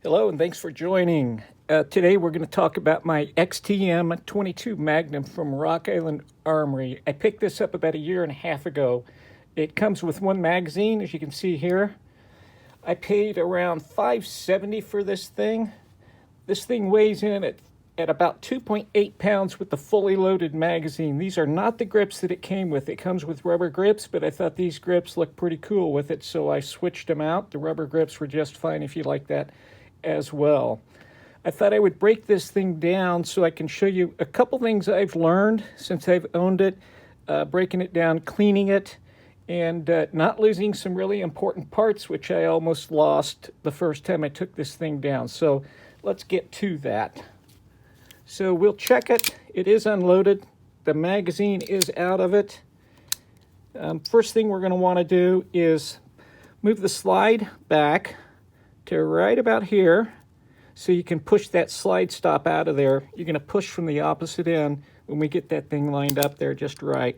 Hello and thanks for joining. Today we're going to talk about my XTM 22 Magnum from Rock Island Armory. I picked this up about a year and a half ago. It comes with one magazine, as you can see here. I paid around $570 for this thing. This thing weighs in at about 2.8 pounds with the fully loaded magazine. These are not the grips that it came with. It comes with rubber grips, but I thought these grips looked pretty cool with it, so I switched them out. The rubber grips were just fine if you like that as well. I thought I would break this thing down so I can show you a couple things I've learned since I've owned it, breaking it down, cleaning it, and not losing some really important parts, which I almost lost the first time I took this thing down. So let's get to that. So we'll check it. It is unloaded. The magazine is out of it. First thing we're going to want to do is move the slide back to right about here so you can push that slide stop out of there. You're going to push from the opposite end when we get that thing lined up there just right.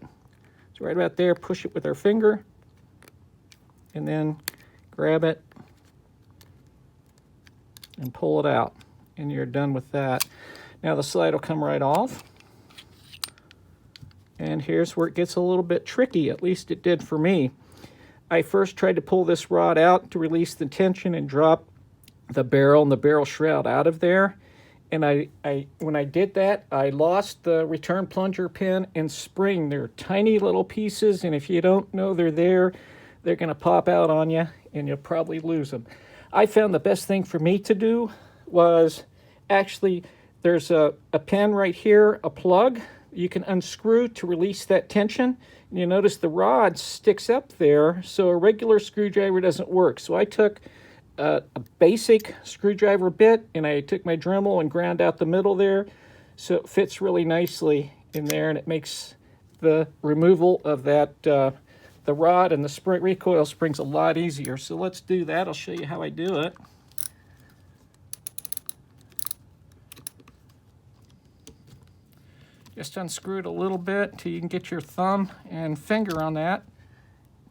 So right about there, push it with our finger and then grab it and pull it out, and you're done with that. Now the slide will come right off, and here's where it gets a little bit tricky. At least it did for me. I first tried to pull this rod out to release the tension and drop the barrel and the barrel shroud out of there. And when I did that, I lost the return plunger pin and spring. They're tiny little pieces, and if you don't know they're there, they're going to pop out on you, and you'll probably lose them. I found the best thing for me to do was actually, there's a pin right here, a plug you can unscrew to release that tension. And you notice the rod sticks up there, so a regular screwdriver doesn't work. So I took a basic screwdriver bit, and I took my Dremel and ground out the middle there, so it fits really nicely in there, and it makes the removal of that the rod and the recoil springs a lot easier. So let's do that. I'll show you how I do it. Just unscrew it a little bit till you can get your thumb and finger on that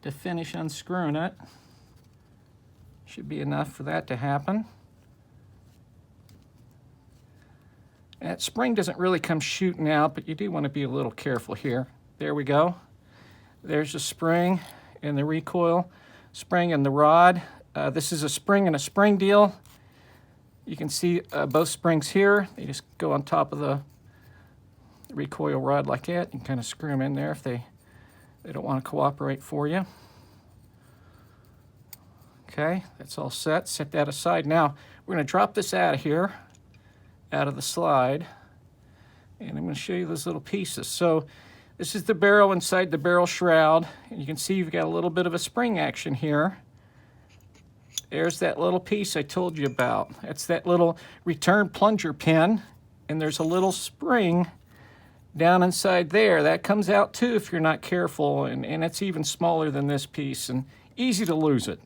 to finish unscrewing it. Should be enough for that to happen. That spring doesn't really come shooting out, but you do want to be a little careful here. There we go. There's the spring and the recoil spring and the rod. This is a spring and a spring deal. You can see both springs here. They just go on top of the recoil rod like that, and kind of screw them in there if they don't want to cooperate for you. Okay, that's all set. Set that aside. Now we're going to drop this out of here, out of the slide, and I'm going to show you those little pieces. So this is the barrel inside the barrel shroud, and you can see you've got a little bit of a spring action here. There's that little piece I told you about. That's that little return plunger pin, and there's a little spring down inside there. That comes out too if you're not careful, and it's even smaller than this piece and easy to lose it.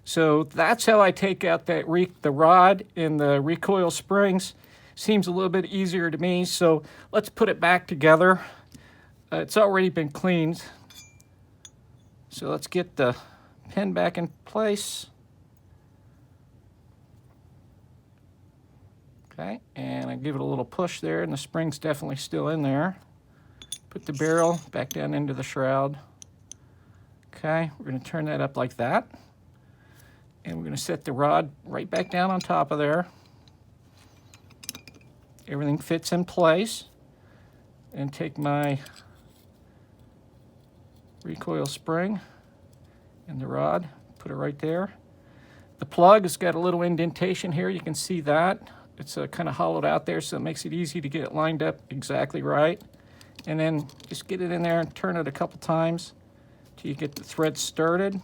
So that's how I take out that the rod and the recoil springs. Seems a little bit easier to me, so let's put it back together. It's already been cleaned, so let's get the pin back in place. Okay, and I give it a little push there, and the spring's definitely still in there. Put the barrel back down into the shroud. Okay, we're going to turn that up like that. And we're going to set the rod right back down on top of there. Everything fits in place. And take my recoil spring and the rod, put it right there. The plug has got a little indentation here. You can see that. It's kind of hollowed out there, so it makes it easy to get it lined up exactly right. And then just get it in there and turn it a couple times till you get the thread started.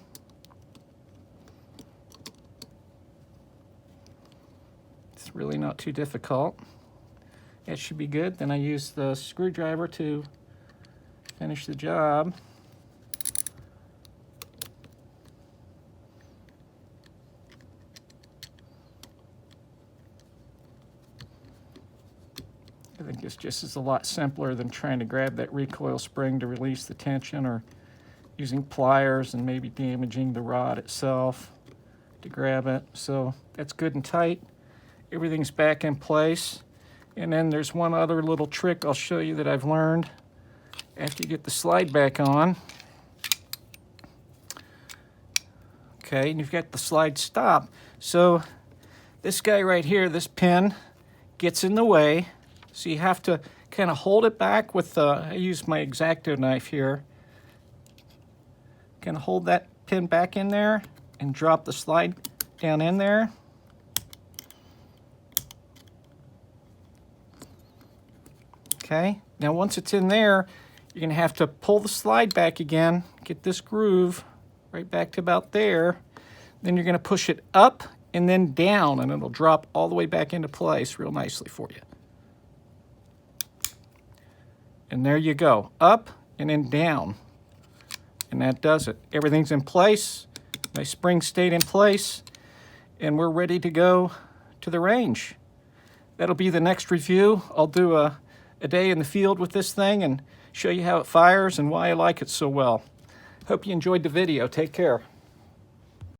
It's really not too difficult. It should be good. Then I use the screwdriver to finish the job. I think this just is a lot simpler than trying to grab that recoil spring to release the tension, or using pliers and maybe damaging the rod itself. to grab it. So that's good and tight. Everything's back in place. And then there's one other little trick I'll show you that I've learned. After you get the slide back on, okay, and you've got the slide stop. So this guy right here, this pin, gets in the way. So you have to kind of hold it back with I use my X-Acto knife here. Kind of hold that pin back in there and drop the slide down in there. Okay, now once it's in there, you're going to have to pull the slide back again, get this groove right back to about there. Then you're going to push it up and then down, and it'll drop all the way back into place real nicely for you. And there you go, up and then down. And that does it. Everything's in place. My spring stayed in place, and we're ready to go to the range. That'll be the next review. I'll do a day in the field with this thing and show you how it fires and why I like it so well. Hope you enjoyed the video. Take care.